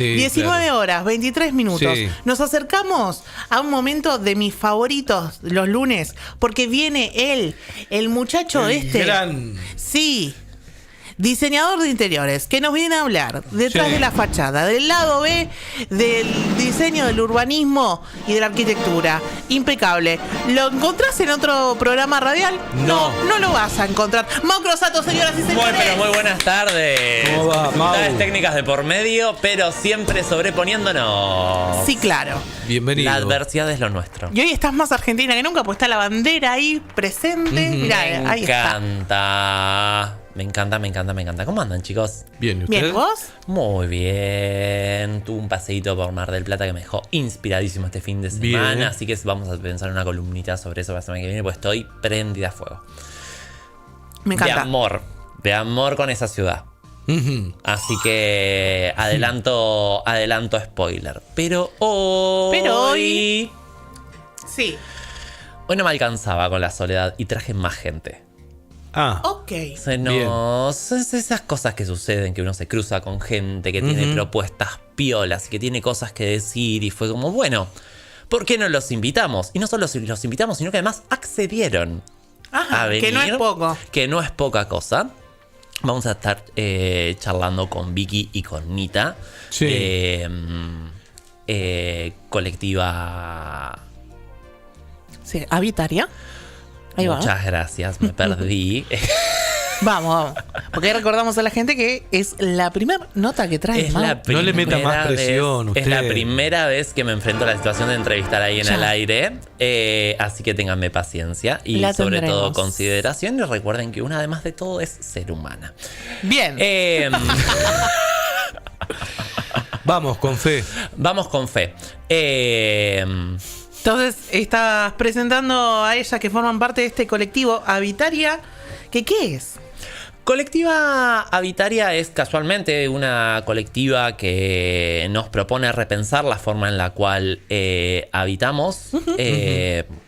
Sí, 19 claro. horas, 23 minutos. Sí. Nos acercamos a un momento de mis favoritos los lunes, porque viene él, el muchacho Gran. Sí. Diseñador de interiores, que nos viene a hablar detrás Sí. de la fachada, del lado B, del diseño, del urbanismo y de la arquitectura. Impecable. ¿Lo encontrás en otro programa radial? No. No lo vas a encontrar. Mau Crosato, señoras y señores. Muy buenas tardes. ¿Cómo va, Dificultades Mau? técnicas de por medio, pero siempre sobreponiéndonos. Sí, claro. Bienvenido. La adversidad es lo nuestro. Y hoy estás más argentina que nunca, pues está la bandera ahí presente. Mirá, ahí está. Me encanta. ¿Cómo andan, chicos? Bien, ¿y usted? Bien, ¿vos? Muy bien. Tuve un paseíto por Mar del Plata que me dejó inspiradísimo este fin de semana. Bien. Así que vamos a pensar una columnita sobre eso la semana que viene, pues estoy prendida a fuego. Me encanta. De amor con esa ciudad. Ujú. Así que adelanto spoiler. Pero hoy Sí. no me alcanzaba con la soledad y traje más gente. Ah, Ok. Esas cosas que suceden, que uno se cruza con gente que tiene propuestas piolas y que tiene cosas que decir, y fue como, bueno, ¿por qué no los invitamos? Y no solo los invitamos, sino que además accedieron Ajá, a venir. que no es poco. Que no es poca cosa. Vamos a estar charlando con Vicky y con Nita. Sí. Colectiva. Sí, Habitaria. Ahí va. Muchas gracias, me perdí. Vamos. Porque ahí recordamos a la gente que es la primera nota que trae Es Mau. la No le meta primera más presión, vez- usted. Es la primera vez que me enfrento a la situación de entrevistar ahí en Ya. el aire. Así que ténganme paciencia y La sobre todo tendremos. consideración. Y recuerden que una, además de todo, es ser humana. Bien. vamos, con fe. Vamos con fe. Entonces, estás presentando a ellas que forman parte de este colectivo Habitaria. ¿Qué es? Colectiva Habitaria es casualmente una colectiva que nos propone repensar la forma en la cual habitamos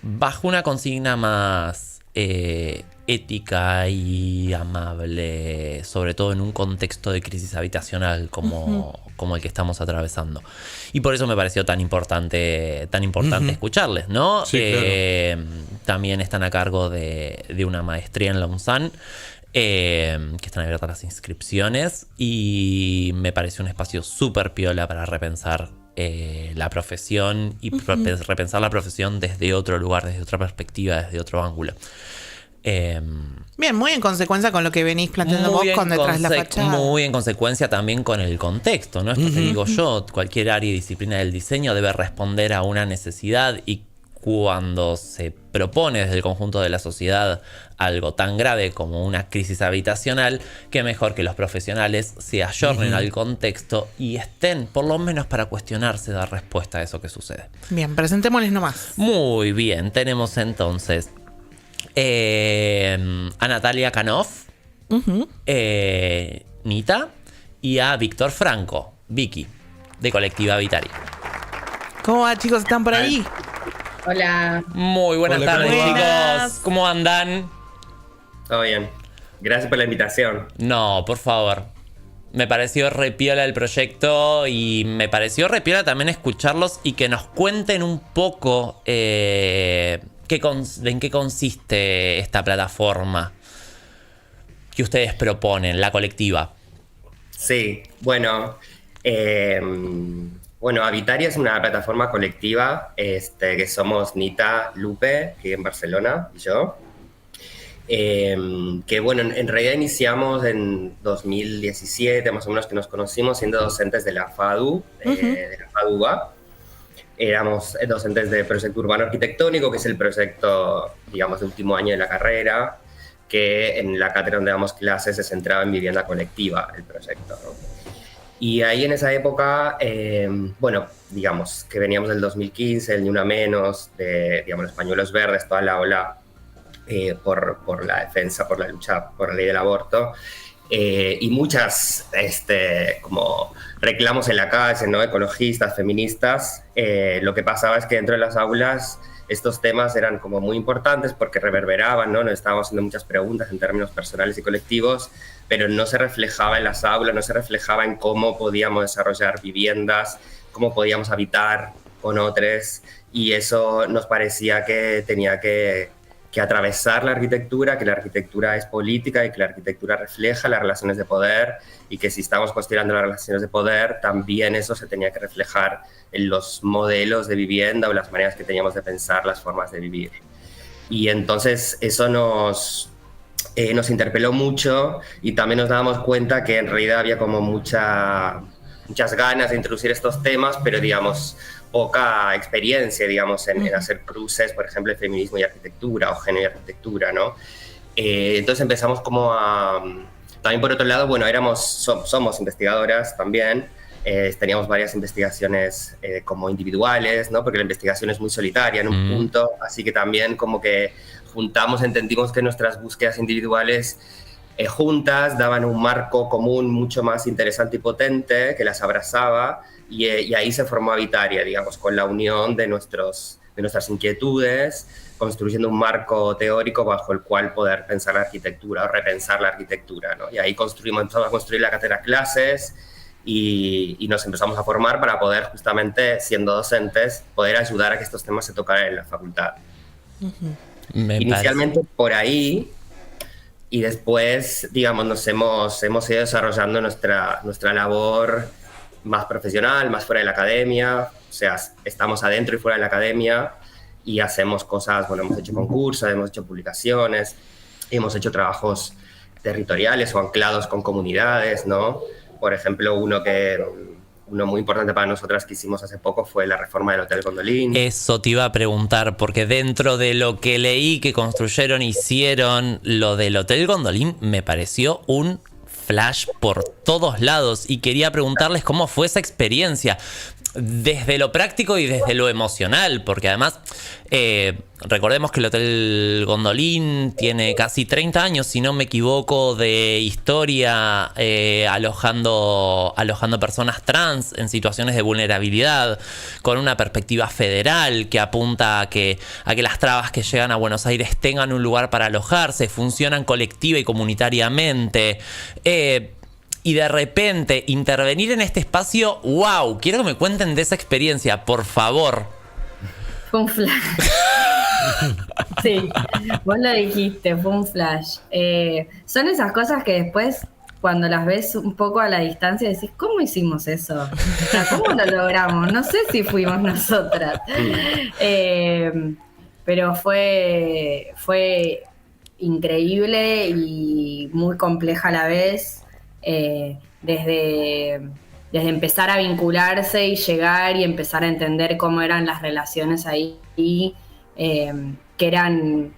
bajo una consigna más ética y amable, sobre todo en un contexto de crisis habitacional como el que estamos atravesando. Y por eso me pareció tan importante escucharles, ¿no? Sí, claro. También están a cargo de una maestría en la UNSAN. Que están abiertas las inscripciones y me pareció un espacio súper piola para repensar la profesión y repensar la profesión desde otro lugar, desde otra perspectiva, desde otro ángulo. Bien, muy en consecuencia con lo que venís planteando vos con detrás de la fachada. Muy en consecuencia también con el contexto, ¿no? Esto te digo yo, cualquier área y disciplina del diseño debe responder a una necesidad, y cuando se propone desde el conjunto de la sociedad algo tan grave como una crisis habitacional, qué mejor que los profesionales se ayornen al contexto y estén, por lo menos para cuestionarse, dar respuesta a eso que sucede. Bien, presentémosles nomás. Muy bien, tenemos entonces a Natalia Canoff, Nita, y a Víctor Franco, Vicky, de Colectiva Habitaria. ¿Cómo va, chicos? ¿Están por ahí? Hola, Muy buenas Hola, tardes, ¿cómo va? chicos. ¿Cómo andan? todo bien. Gracias por la invitación. No, por favor. Me pareció repiola el proyecto y me pareció repiola también escucharlos y que nos cuenten un poco en qué consiste esta plataforma que ustedes proponen, la colectiva. Sí, bueno, Habitaria es una plataforma colectiva que somos Nita, Lupe, que vive en Barcelona, y yo. Que bueno, en realidad iniciamos en 2017, más o menos, que nos conocimos siendo docentes de la FADU, de la FADUBA. Éramos docentes de Proyecto Urbano Arquitectónico, que es el proyecto, digamos, de último año de la carrera, que en la cátedra donde damos clases se centraba en vivienda colectiva, el proyecto, ¿no? Y ahí en esa época, digamos, que veníamos del 2015, el Ni Una Menos, de, digamos, los pañuelos verdes, toda la ola por la defensa, por la lucha por la ley del aborto, y muchas como reclamos en la calle, ¿no? Ecologistas, feministas. Lo que pasaba es que dentro de las aulas estos temas eran como muy importantes porque reverberaban, ¿no? Nos estábamos haciendo muchas preguntas en términos personales y colectivos, pero no se reflejaba en las aulas, no se reflejaba en cómo podíamos desarrollar viviendas, cómo podíamos habitar con otros, y eso nos parecía que tenía que atravesar la arquitectura, que la arquitectura es política y que la arquitectura refleja las relaciones de poder, y que si estamos cuestionando las relaciones de poder, también eso se tenía que reflejar en los modelos de vivienda o las maneras que teníamos de pensar las formas de vivir. Y entonces eso nos interpeló mucho, y también nos dábamos cuenta que en realidad había como muchas ganas de introducir estos temas, pero digamos poca experiencia, digamos, en hacer cruces, por ejemplo, de feminismo y arquitectura o género y arquitectura, ¿no? Entonces empezamos como a... También por otro lado, bueno, somos investigadoras también, teníamos varias investigaciones como individuales, ¿no? Porque la investigación es muy solitaria en un punto, así que también como que entendimos que nuestras búsquedas individuales juntas daban un marco común mucho más interesante y potente que las abrazaba, y ahí se formó Habitaria, digamos, con la unión de nuestras inquietudes, construyendo un marco teórico bajo el cual poder pensar la arquitectura o repensar la arquitectura, ¿no? Y ahí empezamos a construir la cátedra clases y nos empezamos a formar para poder, justamente, siendo docentes, poder ayudar a que estos temas se tocaran en la facultad. Inicialmente por ahí, y después, digamos, nos hemos ido desarrollando nuestra labor más profesional, más fuera de la academia, o sea, estamos adentro y fuera de la academia y hacemos cosas, bueno, hemos hecho concursos, hemos hecho publicaciones, hemos hecho trabajos territoriales o anclados con comunidades, ¿no? Por ejemplo, uno muy importante para nosotras que hicimos hace poco fue la reforma del Hotel Gondolin. Eso te iba a preguntar, porque dentro de lo que leí que construyeron, hicieron, lo del Hotel Gondolin me pareció un flash por todos lados, y quería preguntarles cómo fue esa experiencia desde lo práctico y desde lo emocional, porque además recordemos que el Hotel Gondolin tiene casi 30 años, si no me equivoco, de historia, alojando personas trans en situaciones de vulnerabilidad, con una perspectiva federal que apunta a que las trabas que llegan a Buenos Aires tengan un lugar para alojarse, funcionan colectiva y comunitariamente. Y de repente intervenir en este espacio, wow, quiero que me cuenten de esa experiencia, por favor. Fue un flash. Sí, vos lo dijiste, fue un flash. Son esas cosas que después, cuando las ves un poco a la distancia, decís, ¿cómo hicimos eso? O sea, ¿cómo lo logramos? No sé si fuimos nosotras. Pero fue increíble y muy compleja a la vez. Desde empezar a vincularse y llegar y empezar a entender cómo eran las relaciones ahí, que eran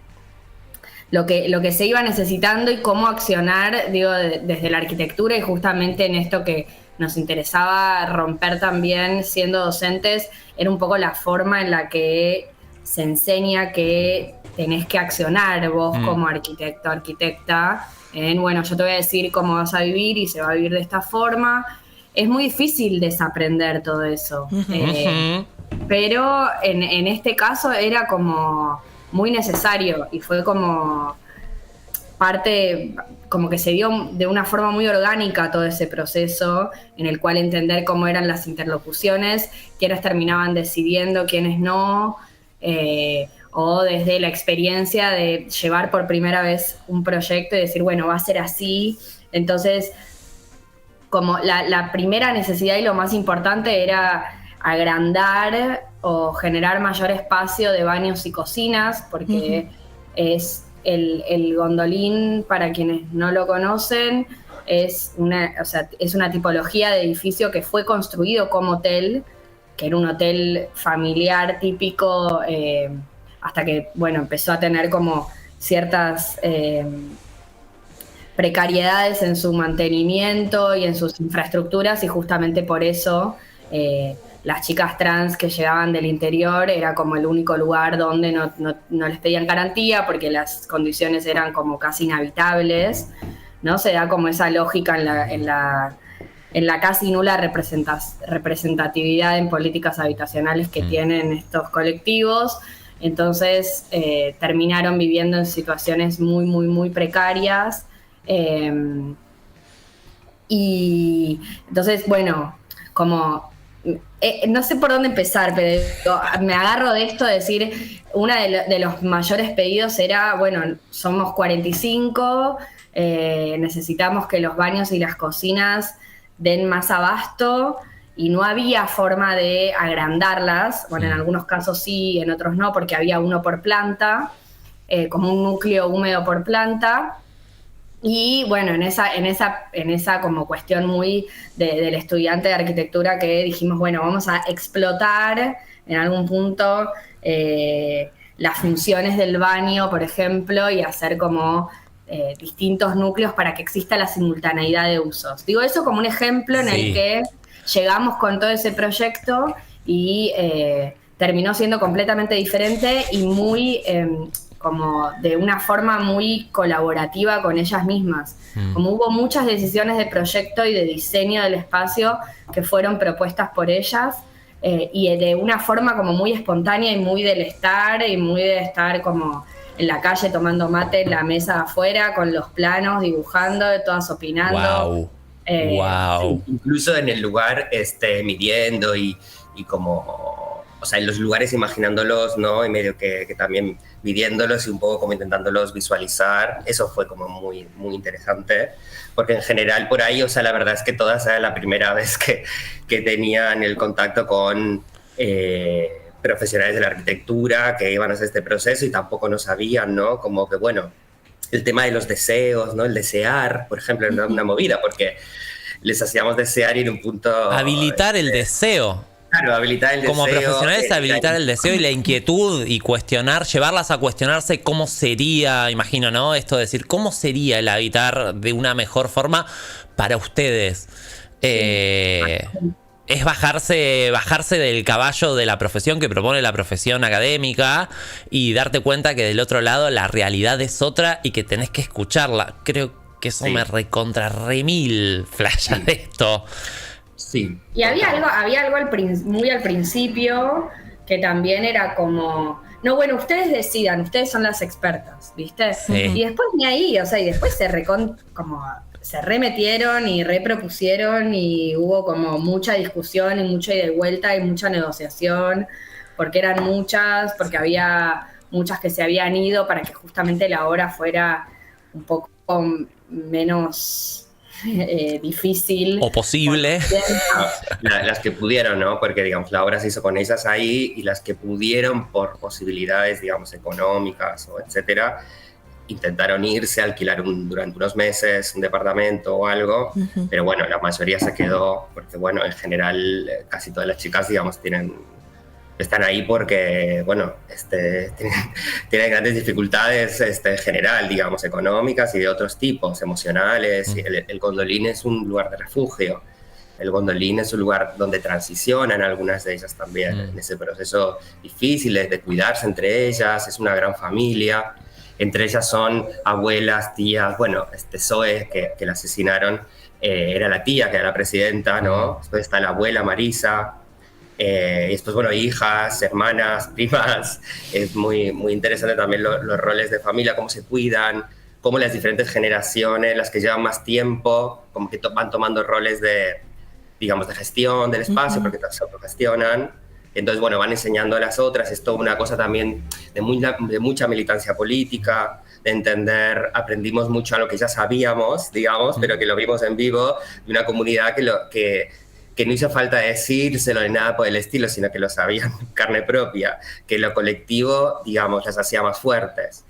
lo que se iba necesitando y cómo accionar, digo, desde la arquitectura, y justamente en esto que nos interesaba romper también siendo docentes, era un poco la forma en la que se enseña que tenés que accionar vos como arquitecto, arquitecta, bueno, yo te voy a decir cómo vas a vivir y se va a vivir de esta forma. Es muy difícil desaprender todo eso. Pero en este caso era como muy necesario, y fue como parte, como que se dio de una forma muy orgánica todo ese proceso, en el cual entender cómo eran las interlocuciones, quiénes terminaban decidiendo, quiénes no, o desde la experiencia de llevar por primera vez un proyecto y decir, bueno, va a ser así. Entonces, como la primera necesidad y lo más importante era agrandar o generar mayor espacio de baños y cocinas, porque es el Gondolin, para quienes no lo conocen, es una tipología de edificio que fue construido como hotel, que era un hotel familiar típico, hasta que, bueno, empezó a tener como ciertas precariedades en su mantenimiento y en sus infraestructuras, y justamente por eso las chicas trans que llegaban del interior era como el único lugar donde no les pedían garantía, porque las condiciones eran como casi inhabitables, ¿no? Se da como esa lógica en la casi nula representatividad en políticas habitacionales que tienen estos colectivos. Entonces terminaron viviendo en situaciones muy, muy, muy precarias. Y entonces, bueno, como no sé por dónde empezar, pero me agarro de esto de decir, uno de los mayores pedidos era, bueno, somos 45, necesitamos que los baños y las cocinas den más abasto, y no había forma de agrandarlas. Bueno, en algunos casos sí, en otros no, porque había uno por planta, como un núcleo húmedo por planta. Y bueno, en esa como cuestión muy del estudiante de arquitectura, que dijimos, bueno, vamos a explotar en algún punto las funciones del baño, por ejemplo, y hacer como distintos núcleos para que exista la simultaneidad de usos. Digo eso como un ejemplo en el que llegamos con todo ese proyecto y terminó siendo completamente diferente y muy... como de una forma muy colaborativa con ellas mismas. Como hubo muchas decisiones de proyecto y de diseño del espacio que fueron propuestas por ellas, y de una forma como muy espontánea y muy del estar, y muy de estar como en la calle tomando mate en la mesa afuera, con los planos, dibujando, todas opinando. Wow. Incluso en el lugar midiendo y como... O sea, en los lugares imaginándolos, ¿no? Y medio que también midiéndolos y un poco como intentándolos visualizar. Eso fue como muy, muy interesante. Porque en general por ahí, o sea, la verdad es que todas era la primera vez que tenían el contacto con profesionales de la arquitectura que iban a hacer este proceso y tampoco no sabían, ¿no? Como que, bueno, el tema de los deseos, ¿no? El desear, por ejemplo, era una movida porque les hacíamos desear y en un punto... Habilitar el deseo. Claro, habilitar el deseo. Como profesionales, habilitar el deseo y la inquietud y cuestionar, llevarlas a cuestionarse cómo sería, imagino, ¿no? Esto de decir, ¿cómo sería el habitar de una mejor forma para ustedes? Es bajarse del caballo de la profesión que propone la profesión académica y darte cuenta que del otro lado la realidad es otra y que tenés que escucharla. Creo que eso me recontra remil flasha de esto. Sí. Y había algo muy al principio que también era como, no, bueno, ustedes decidan, ustedes son las expertas, ¿viste? Sí. Y después ni ahí, o sea, y después se remetieron y repropusieron y hubo como mucha discusión y mucha ida y vuelta y mucha negociación, porque eran muchas, porque había muchas que se habían ido para que justamente la obra fuera un poco menos... difícil o posible. Las que pudieron, ¿no? Porque, digamos, la obra se hizo con ellas ahí y las que pudieron por posibilidades, digamos, económicas o etcétera, intentaron irse a alquilar durante unos meses un departamento o algo, pero bueno, la mayoría se quedó porque, bueno, en general casi todas las chicas, digamos, están ahí porque, bueno, tienen grandes dificultades en general, digamos, económicas y de otros tipos, emocionales. El Gondolin es un lugar de refugio. El Gondolin es un lugar donde transicionan algunas de ellas también en ese proceso difícil de cuidarse entre ellas. Es una gran familia. Entre ellas son abuelas, tías. Bueno, Zoe, que la asesinaron, era la tía, que era la presidenta, ¿no? Después está la abuela Marisa. Y después, bueno, hijas, hermanas, primas. Es muy, muy interesante también los roles de familia, cómo se cuidan, cómo las diferentes generaciones, las que llevan más tiempo, como que van tomando roles de, digamos, de gestión del espacio, porque se autogestionan. Entonces, bueno, van enseñando a las otras. Es toda una cosa también de mucha militancia política, de entender, aprendimos mucho a lo que ya sabíamos, digamos, pero que lo vimos en vivo, de una comunidad que no hizo falta decírselo ni nada por el estilo, sino que lo sabían carne propia, que lo colectivo, digamos, las hacía más fuertes,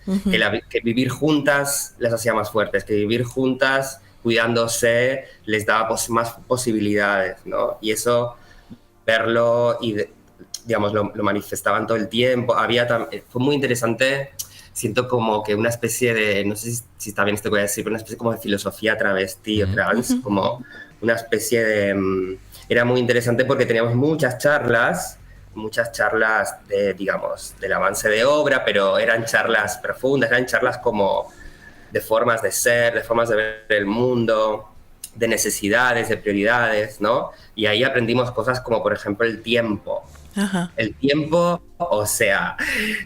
que vivir juntas las hacía más fuertes, que vivir juntas, cuidándose, les daba más posibilidades, ¿no? Y eso, verlo y, digamos, lo manifestaban todo el tiempo. Fue muy interesante, siento como que una especie de, no sé si está bien esto que voy a decir, pero una especie como de filosofía travesti o trans, como una especie de... Era muy interesante porque teníamos muchas charlas de, digamos, del avance de obra, pero eran charlas profundas, eran charlas como de formas de ser, de formas de ver el mundo, de necesidades, de prioridades, ¿no? Y ahí aprendimos cosas como, por ejemplo, el tiempo. Ajá. El tiempo, o sea,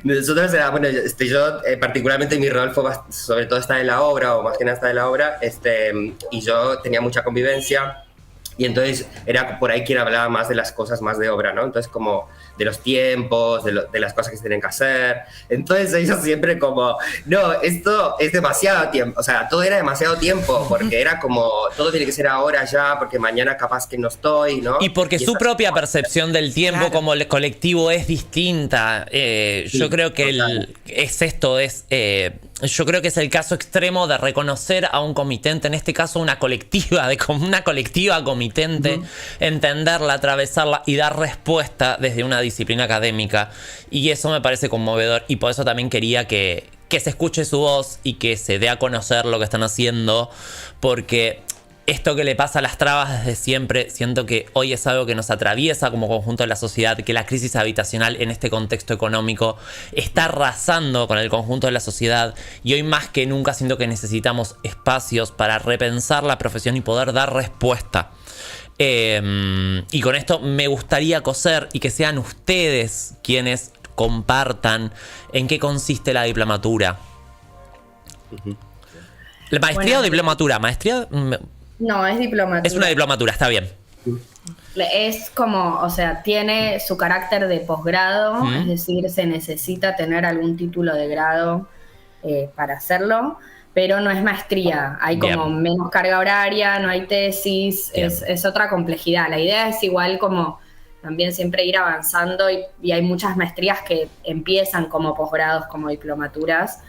nosotros, bueno, yo particularmente mi rol fue sobre todo estar en la obra, o más que nada estar en la obra, y yo tenía mucha convivencia, y entonces era por ahí quien hablaba más de las cosas más de obra, ¿no? Entonces como de los tiempos, de las cosas que se tienen que hacer. Entonces ellos siempre como, no, esto es demasiado tiempo, o sea, todo era demasiado tiempo, porque era como, todo tiene que ser ahora ya, porque mañana capaz que no estoy, ¿no? Y porque su propia percepción del tiempo Claro. como el colectivo es distinta. Yo creo que yo creo que es el caso extremo de reconocer a un comitente, en este caso una colectiva comitente, entenderla, atravesarla y dar respuesta desde una disciplina académica. Y eso me parece conmovedor, y por eso también quería que se escuche su voz y que se dé a conocer lo que están haciendo, porque esto que le pasa a las trabas desde siempre, siento que hoy es algo que nos atraviesa como conjunto de la sociedad, que la crisis habitacional en este contexto económico está arrasando con el conjunto de la sociedad, y hoy más que nunca siento que necesitamos espacios para repensar la profesión y poder dar respuesta. Y con esto me gustaría coser y que sean ustedes quienes compartan en qué consiste la diplomatura. ¿La maestría Bueno, o diplomatura? Maestría... No, es diplomatura. Es una diplomatura, está bien. Es como, o sea, tiene su carácter de posgrado, es decir, se necesita tener algún título de grado para hacerlo, pero no es maestría. Hay como Bien. menos carga horaria, no hay tesis, Bien. es otra complejidad. La idea es igual como también siempre ir avanzando, y hay muchas maestrías que empiezan como posgrados, como diplomaturas.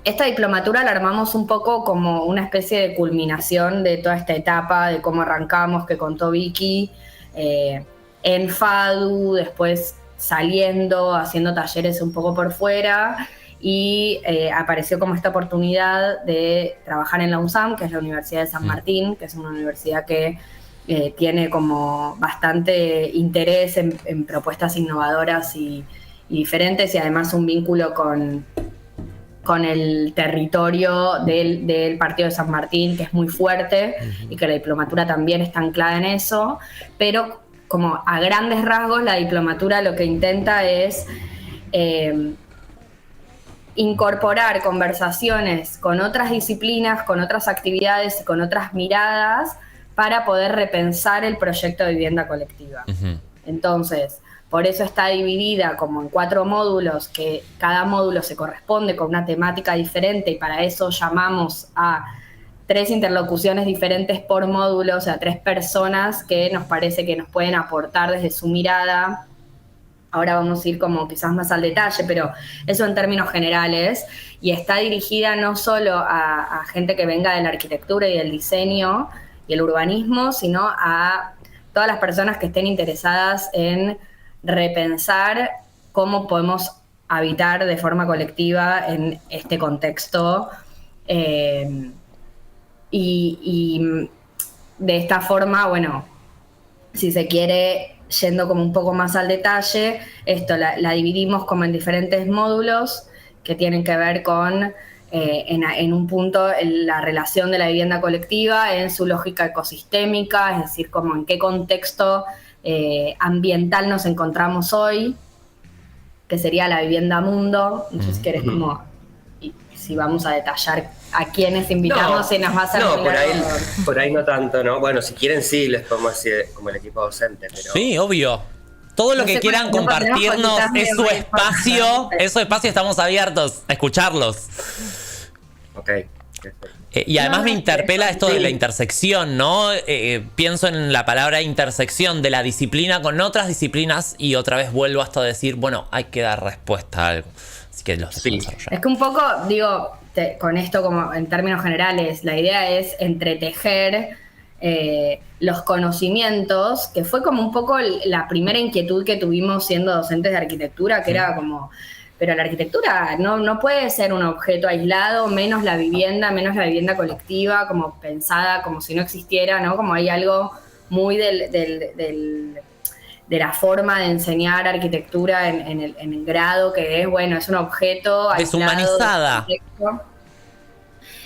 Esta diplomatura la armamos un poco como una especie de culminación de toda esta etapa, de cómo arrancamos, que contó Vicky, en FADU, después saliendo, haciendo talleres un poco por fuera, y apareció como esta oportunidad de trabajar en la UNSAM, que es la Universidad de San Martín, que es una universidad que tiene como bastante interés en propuestas innovadoras y diferentes, y además un vínculo con el territorio del partido de San Martín, que es muy fuerte, y que la diplomatura también está anclada en eso, pero como a grandes rasgos la diplomatura lo que intenta es incorporar conversaciones con otras disciplinas, con otras actividades y con otras miradas para poder repensar el proyecto de vivienda colectiva. Entonces, por eso está dividida como en 4 módulos, que cada módulo se corresponde con una temática diferente, y para eso llamamos a 3 interlocuciones diferentes por módulo, o sea, 3 personas que nos parece que nos pueden aportar desde su mirada. Ahora vamos a ir como quizás más al detalle, pero eso en términos generales, y está dirigida no solo a gente que venga de la arquitectura y del diseño y el urbanismo, sino a todas las personas que estén interesadas en repensar cómo podemos habitar de forma colectiva en este contexto, y de esta forma, bueno, si se quiere, yendo como un poco más al detalle, esto la dividimos como en diferentes módulos que tienen que ver con, en un punto, la relación de la vivienda colectiva en su lógica ecosistémica, es decir, como en qué contexto ambiental nos encontramos hoy, que sería la vivienda mundo. Entonces, ¿querés como, y si vamos a detallar a quiénes invitamos, y nos va a hacer no, por ahí no tanto, ¿no? Bueno, si quieren sí, les podemos decir como el equipo docente, pero... Sí, obio. Todo lo No que sé quieran cuánto tiempo compartirnos tenemos, es su porque espacio. Es su espacio, estamos abiertos a escucharlos. Ok, perfecto. Y además me interpela esto de la Sí. intersección, ¿no? Pienso en la palabra intersección de la disciplina con otras disciplinas, y otra vez vuelvo hasta decir, bueno, hay que dar respuesta a algo. Así que los Sí. Es que un poco, digo, con esto como en términos generales, la idea es entretejer los conocimientos, que fue como un poco la primera inquietud que tuvimos siendo docentes de arquitectura, que era como, pero la arquitectura no puede ser un objeto aislado, menos la vivienda colectiva, como pensada como si no existiera, ¿no? Como hay algo muy de la forma de enseñar arquitectura en el grado, que es, bueno, es un objeto aislado Deshumanizada. del contexto.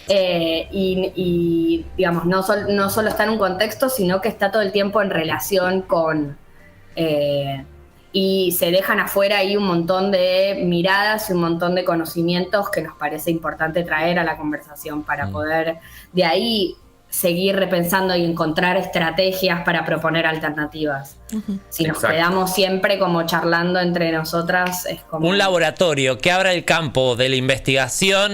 y digamos, no solo está en un contexto, sino que está todo el tiempo en relación con... y se dejan afuera ahí un montón de miradas y un montón de conocimientos que nos parece importante traer a la conversación para poder de ahí seguir repensando y encontrar estrategias para proponer alternativas. Si nos quedamos siempre como charlando entre nosotras, es como... Un laboratorio que abra el campo de la investigación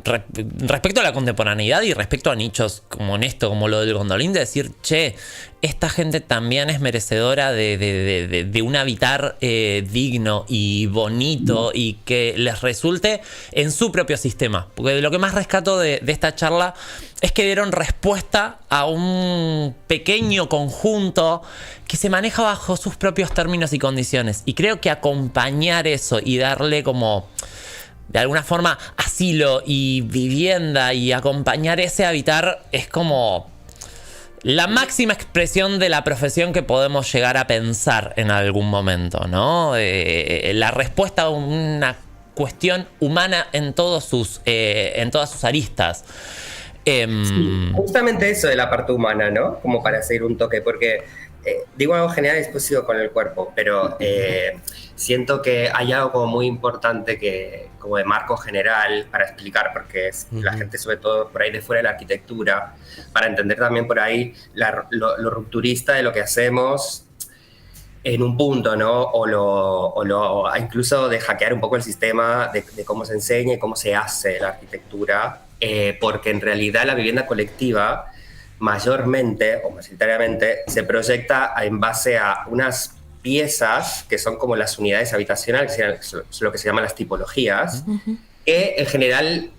respecto a la contemporaneidad y respecto a nichos como esto, como lo del Gondolín, de decir, che, esta gente también es merecedora de un habitar digno y bonito y que les resulte en su propio sistema. Porque lo que más rescato de esta charla es que dieron respuesta a un pequeño conjunto que se maneja bajo sus propios términos y condiciones. Y creo que acompañar eso y darle como, de alguna forma, asilo y vivienda y acompañar ese habitar es como la máxima expresión de la profesión que podemos llegar a pensar en algún momento, ¿no? La respuesta a una cuestión humana en todas sus aristas. Sí, justamente eso de la parte humana, ¿no? Como para seguir un toque, porque digo algo general y después sigo con el cuerpo, pero siento que hay algo como muy importante que, como de marco general para explicar, porque es la gente, sobre todo por ahí de fuera de la arquitectura, para entender también por ahí lo rupturista de lo que hacemos en un punto, ¿no? O incluso de hackear un poco el sistema de cómo se enseña y cómo se hace la arquitectura, porque en realidad la vivienda colectiva mayormente o mayoritariamente se proyecta en base a unas piezas que son como las unidades habitacionales, que es lo que se llaman las tipologías, que en general,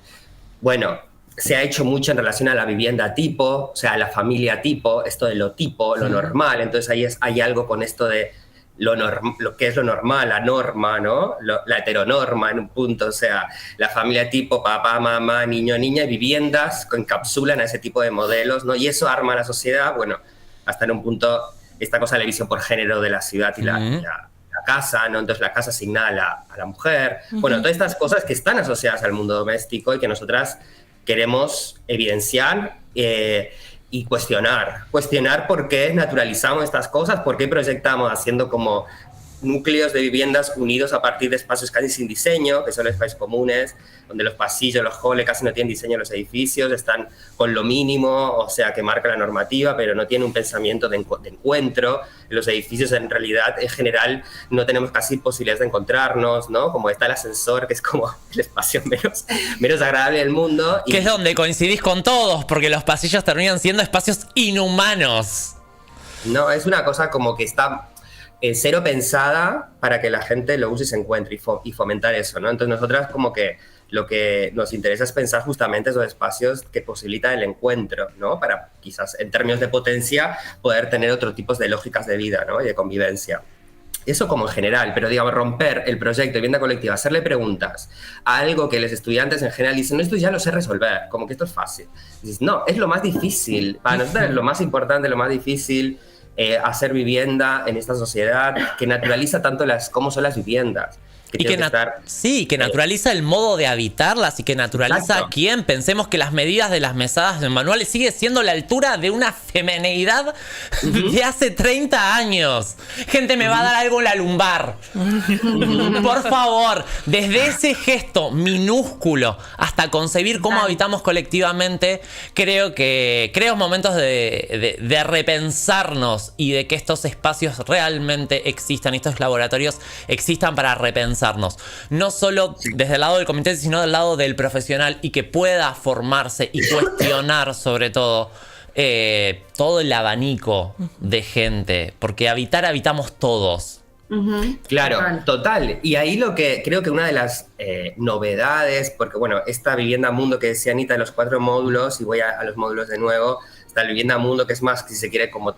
bueno, se ha hecho mucho en relación a la vivienda tipo, o sea, a la familia tipo, esto de lo tipo, lo normal. Entonces ahí hay algo con esto de lo que es lo normal, la norma, ¿no? La heteronorma en un punto, o sea, la familia tipo, papá, mamá, niño, niña, y viviendas que encapsulan a ese tipo de modelos, ¿no? Y eso arma a la sociedad, bueno, hasta en un punto, esta cosa de la división por género de la ciudad y la casa, ¿no? Entonces la casa asignada a la mujer, bueno, todas estas cosas que están asociadas al mundo doméstico y que nosotras queremos evidenciar y cuestionar por qué naturalizamos estas cosas, por qué proyectamos haciendo como núcleos de viviendas unidos a partir de espacios casi sin diseño, que son espacios comunes, donde los pasillos, los halls casi no tienen diseño en los edificios, están con lo mínimo, o sea, que marca la normativa, pero no tienen un pensamiento de encuentro. En los edificios, en realidad, en general, no tenemos casi posibilidades de encontrarnos, ¿no? Como está el ascensor, que es como el espacio menos agradable del mundo. Que es donde coincidís con todos, porque los pasillos terminan siendo espacios inhumanos. No, es una cosa como que está cero pensada para que la gente lo use y se encuentre y fomentar eso, ¿no? Entonces nosotras como que lo que nos interesa es pensar justamente esos espacios que posibilitan el encuentro, ¿no? Para quizás en términos de potencia poder tener otros tipos de lógicas de vida, ¿no? Y de convivencia. Eso como en general, pero digamos romper el proyecto de vivienda colectiva, hacerle preguntas a algo que los estudiantes en general dicen, no, esto ya lo sé resolver, como que esto es fácil. Y dices, no, es lo más difícil, para nosotros es lo más importante, lo más difícil, hacer vivienda en esta sociedad que naturaliza tanto cómo son las viviendas. Que naturaliza el modo de habitarlas y que naturaliza a quién. Pensemos que las medidas de las mesadas del manual sigue siendo la altura de una femineidad de hace 30 años. Gente, me va a dar algo en la lumbar. Por favor, desde ese gesto minúsculo hasta concebir cómo habitamos colectivamente, creo momentos de repensarnos y de que estos espacios realmente existan, estos laboratorios existan para repensar. No solo desde el lado del comité, sino del lado del profesional y que pueda formarse y cuestionar sobre todo el abanico de gente, porque habitamos todos. Claro, total. Y ahí lo que creo que una de las novedades, porque bueno, esta vivienda mundo que decía Anita de los 4 módulos, y voy a los módulos de nuevo, está la vivienda mundo que es más, si se quiere, como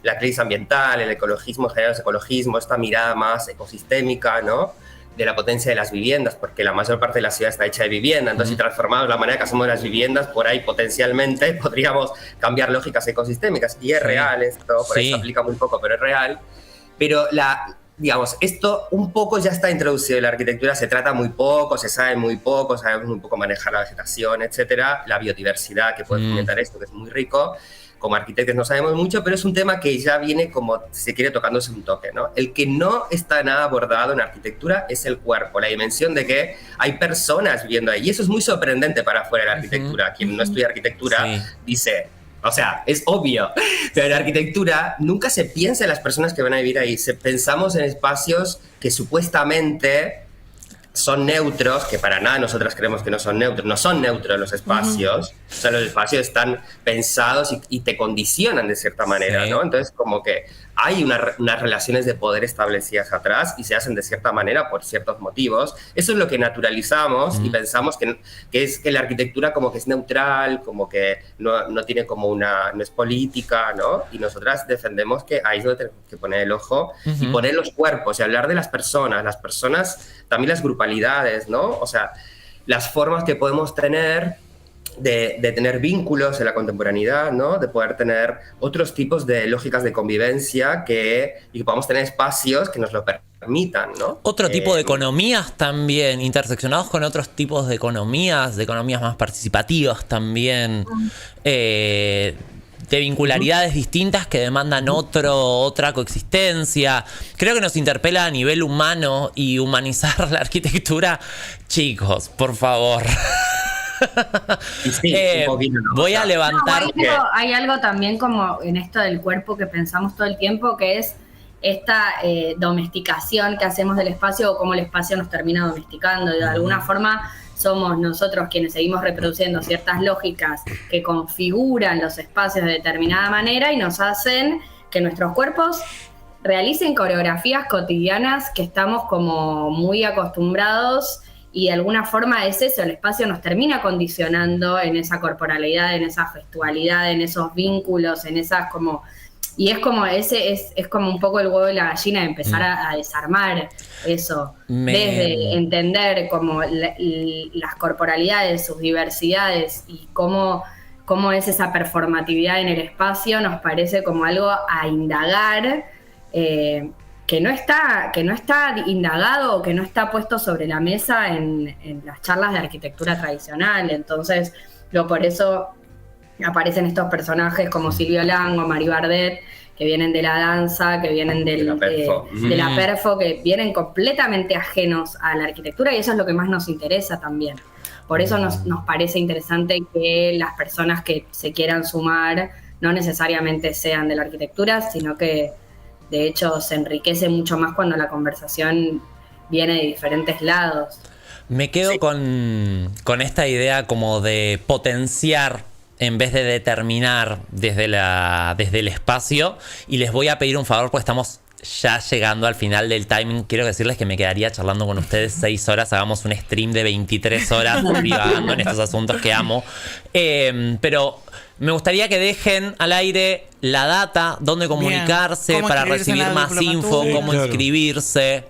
la crisis ambiental, el ecologismo, en general el ecologismo, esta mirada más ecosistémica, ¿no? De la potencia de las viviendas, porque la mayor parte de la ciudad está hecha de vivienda. Entonces, si transformamos la manera que hacemos las viviendas, por ahí potencialmente podríamos cambiar lógicas ecosistémicas. Y es real esto, por ahí se aplica muy poco, pero es real. Pero digamos, esto un poco ya está introducido en la arquitectura, se trata muy poco, se sabe muy poco, sabemos muy poco manejar la vegetación, etcétera, la biodiversidad que puede fomentar esto, que es muy rico. Como arquitectos no sabemos mucho, pero es un tema que ya viene como, si se quiere, tocándose un toque, ¿no? El que no está nada abordado en arquitectura es el cuerpo, la dimensión de que hay personas viviendo ahí. Y eso es muy sorprendente para afuera de la arquitectura. Quien no estudia arquitectura dice, o sea, es obvio, pero en la arquitectura nunca se piensa en las personas que van a vivir ahí. Pensamos en espacios que supuestamente son neutros, que para nada nosotras creemos que no son neutros los espacios. O sea, los espacios están pensados y te condicionan de cierta manera, ¿no? Entonces, como que hay unas relaciones de poder establecidas atrás y se hacen de cierta manera por ciertos motivos. Eso es lo que naturalizamos y pensamos que es que la arquitectura como que es neutral, como que no tiene como no es política, ¿no? Y nosotras defendemos que ahí es donde tenemos que poner el ojo y poner los cuerpos y hablar de las personas, también las grupalidades, ¿no? O sea, las formas que podemos tener de tener vínculos en la contemporaneidad, ¿no? De poder tener otros tipos de lógicas de convivencia y que podamos tener espacios que nos lo permitan, ¿no? Otro tipo de economías también, interseccionados con otros tipos de economías más participativas también, de vincularidades distintas que demandan otra coexistencia. Creo que nos interpela a nivel humano y humanizar la arquitectura. Chicos, por favor. Sí, voy a levantar. Hay algo también como en esto del cuerpo que pensamos todo el tiempo, que es esta domesticación que hacemos del espacio o cómo el espacio nos termina domesticando. Y de alguna forma somos nosotros quienes seguimos reproduciendo ciertas lógicas que configuran los espacios de determinada manera y nos hacen que nuestros cuerpos realicen coreografías cotidianas que estamos como muy acostumbrados. Y de alguna forma es eso, el espacio nos termina condicionando en esa corporalidad, en esa gestualidad, en esos vínculos, en esas como... Y es como es como un poco el huevo y la gallina de empezar a desarmar eso. Desde entender como las corporalidades, sus diversidades y cómo es esa performatividad en el espacio, nos parece como algo a indagar, que no está indagado o que no está puesto sobre la mesa en las charlas de arquitectura tradicional. Entonces, por eso aparecen estos personajes como Silvio Lang o Mari Bardet, que vienen de la danza, que vienen de la perfo, que vienen completamente ajenos a la arquitectura, y eso es lo que más nos interesa también. Por eso nos parece interesante que las personas que se quieran sumar no necesariamente sean de la arquitectura, sino que de hecho se enriquece mucho más cuando la conversación viene de diferentes lados. Me quedo con esta idea como de potenciar en vez de determinar desde el espacio. Y les voy a pedir un favor, porque estamos ya llegando al final del timing. Quiero decirles que me quedaría charlando con ustedes 6 horas. Hagamos un stream de 23 horas divagando en estos asuntos que amo. Pero me gustaría que dejen al aire la data, dónde comunicarse para recibir más info, cómo inscribirse.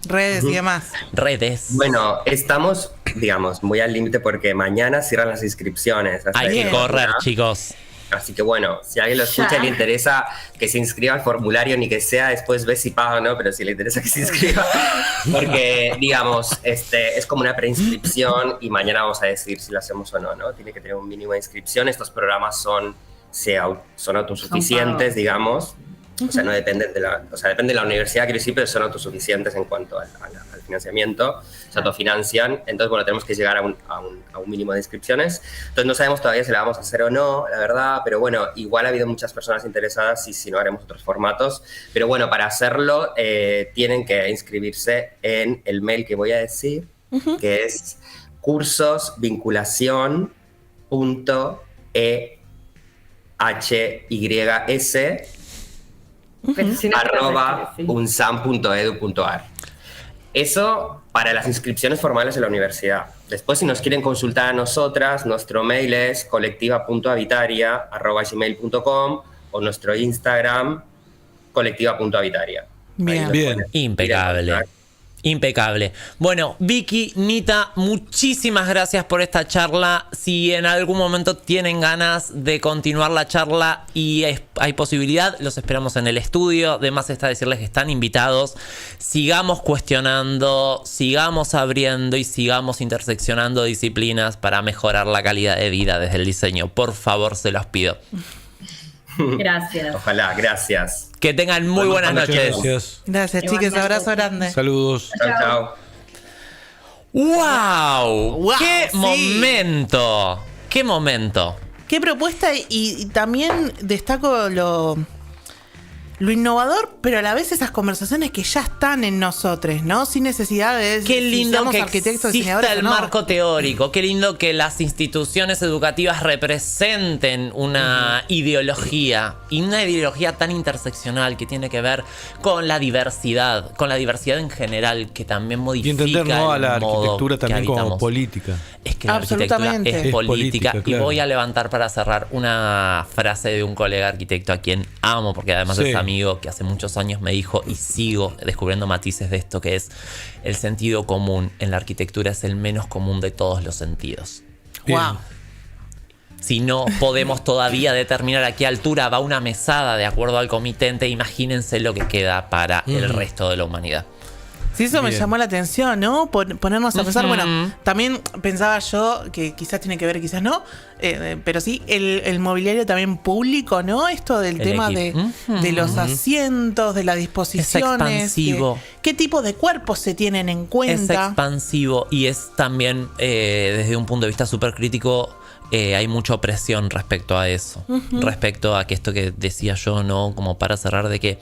Redes y demás. Redes. Bueno, estamos, digamos, muy al límite porque mañana cierran las inscripciones. Hay que correr, chicos. Así que bueno, si alguien lo escucha y le interesa que se inscriba al formulario, ni que sea después ve si paga o no, pero si le interesa que se inscriba, porque digamos, es como una preinscripción y mañana vamos a decir si lo hacemos o no, ¿no? Tiene que tener un mínimo de inscripción. Estos programas son autosuficientes, digamos. O sea, no dependen depende de la universidad, quiero decir, pero son autosuficientes en cuanto al financiamiento, se autofinancian. Entonces, bueno, tenemos que llegar a un mínimo de inscripciones. Entonces, no sabemos todavía si la vamos a hacer o no, la verdad, pero bueno, igual ha habido muchas personas interesadas y si no, haremos otros formatos. Pero bueno, para hacerlo, tienen que inscribirse en el mail que voy a decir, que es cursosvinculación.ehys@unsam.edu.ar. Eso para las inscripciones formales de la universidad. Después, si nos quieren consultar a nosotras, nuestro mail es colectiva.habitaria@gmail.com o nuestro Instagram colectiva.habitaria. Bien. Impecable. Impecable. Bueno, Vicky, Nita, muchísimas gracias por esta charla. Si en algún momento tienen ganas de continuar la charla y hay posibilidad, los esperamos en el estudio. Además está decirles que están invitados. Sigamos cuestionando, sigamos abriendo y sigamos interseccionando disciplinas para mejorar la calidad de vida desde el diseño. Por favor, se los pido. Gracias. Ojalá, gracias. Que tengan muy buenas noches. Gracias. Gracias, chicas. Abrazo grande. Saludos. Chao, chao. ¡Wow! Wow, ¡Qué sí. momento! ¡Qué momento! Qué propuesta y también destaco lo innovador, pero a la vez esas conversaciones que ya están en nosotros, ¿no? Sin necesidad de Qué lindo somos que arquitectos, exista diseñadores el o no. marco teórico. Qué lindo que las instituciones educativas representen una ideología. Y una ideología tan interseccional que tiene que ver con la diversidad en general, que también Y modifica entender, ¿no?, a la el modo arquitectura que también como habitamos. política. Es que la arquitectura Absolutamente. es política. política, Y claro. voy a levantar para cerrar una frase de un colega arquitecto a quien amo, porque además Sí. es amigo, que hace muchos años me dijo, y sigo descubriendo matices de esto, que es: el sentido común en la arquitectura es el menos común de todos los sentidos. Bien. Wow. Si no podemos todavía determinar a qué altura va una mesada de acuerdo al comitente, imagínense lo que queda para el resto de la humanidad. Sí, eso me Bien. llamó la atención, ¿no? Ponernos a pensar. Ujú. Bueno, también pensaba yo que quizás tiene que ver, quizás no, pero sí, el mobiliario también público, ¿no? Esto del El tema equipo. de los asientos, de las disposiciones. expansivo. ¿Qué tipo de cuerpos se tienen en Es cuenta? expansivo y es también, desde un punto de vista súper crítico, hay mucha opresión respecto a eso. Respecto a que esto que decía yo, ¿no? Como para cerrar, de que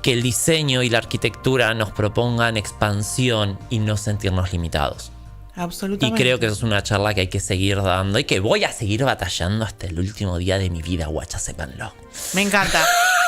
el diseño y la arquitectura nos propongan expansión y no sentirnos limitados. Y Absolutamente. creo que eso es una charla que hay que seguir dando y que voy a seguir batallando hasta el último día de mi vida, guacha, sépanlo. Me encanta.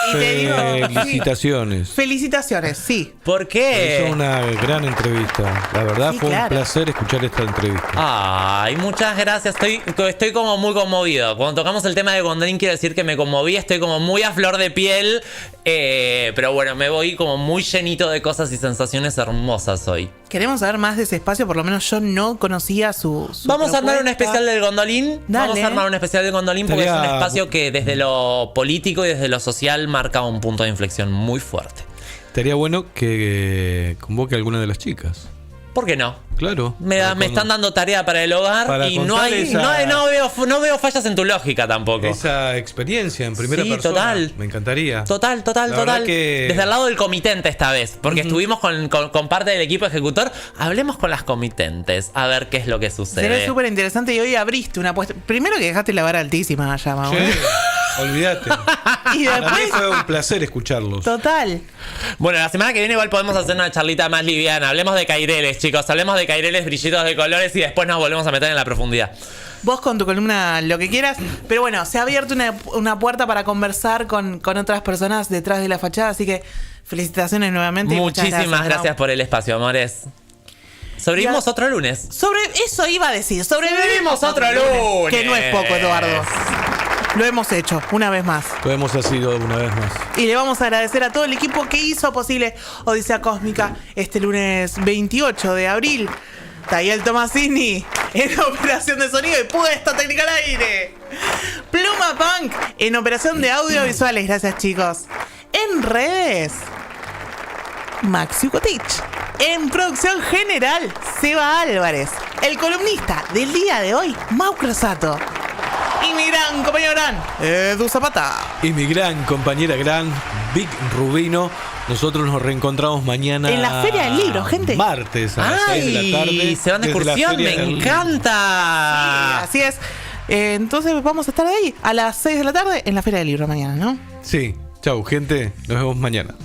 Y te digo, sí. Felicitaciones. Felicitaciones, sí. ¿Por qué? Es una gran entrevista. La verdad Sí, fue claro. un placer escuchar esta entrevista. Ay, muchas gracias. Estoy como muy conmovido. Cuando tocamos el tema de Gondolin, quiero decir que me conmoví. Estoy como muy a flor de piel. Pero bueno, me voy como muy llenito de cosas y sensaciones hermosas hoy. Queremos saber más de ese espacio, por lo menos yo no conocía su Vamos a armar un propuesta. especial del Gondolin. Dale. Vamos a armar un especial del Gondolin porque Estaría- es un espacio que desde lo político y desde lo social marca un punto de inflexión muy fuerte. Estaría bueno que convoque a alguna de las chicas. ¿Por qué no? Claro. Me están dando tarea para el hogar para y no contar hay esa- no veo fallas en tu lógica tampoco. Esa experiencia en primera Sí, persona. total. Me encantaría. Total. La verdad que- Desde el lado del comitente esta vez, porque estuvimos con parte del equipo ejecutor. Hablemos con las comitentes, a ver qué es lo que Será sucede. súper interesante y hoy abriste una apuesta. Primero que dejaste la vara altísima allá, Mau. Che, olvídate. Y Para mí después, fue un placer escucharlos. total. Bueno, la semana que viene igual podemos hacer una charlita más liviana. Hablemos de caireles, chicos. Hablemos de caireles, brillitos de colores y después nos volvemos a meter en la profundidad. Vos con tu columna lo que quieras. Pero bueno, se ha abierto una puerta para conversar con otras personas detrás de la fachada. Así que felicitaciones nuevamente. y muchas Muchísimas gracias Mau. por el espacio, amores. Sobrevivimos Ya. otro lunes. Sobre eso iba a decir. Sobrevivimos otro lunes. Que no es poco, Eduardo. Lo hemos hecho una vez más. Lo hemos sido una vez más. Y le vamos a agradecer a todo el equipo que hizo posible Odisea Cósmica este lunes 28 de abril. Tayel Tomasini en operación de sonido y puesta técnica al aire. Pluma Punk en operación de audiovisuales. Gracias, chicos. En redes, Maxi Cotich. En producción general, Seba Álvarez. El columnista del día de hoy, Mau Crosato. Y mi gran compañero gran, Edu Zapata. Y mi gran compañera gran, Vic Rubino. Nosotros nos reencontramos mañana. En la Feria del Libro, gente. Martes a las 6 de la tarde. ¡Ay! Se van de desde la excursión, Feria me del Libro. encanta. Así es. Entonces vamos a estar ahí a las 6 de la tarde en la Feria del Libro mañana, ¿no? Sí. Chau, gente. Nos vemos mañana.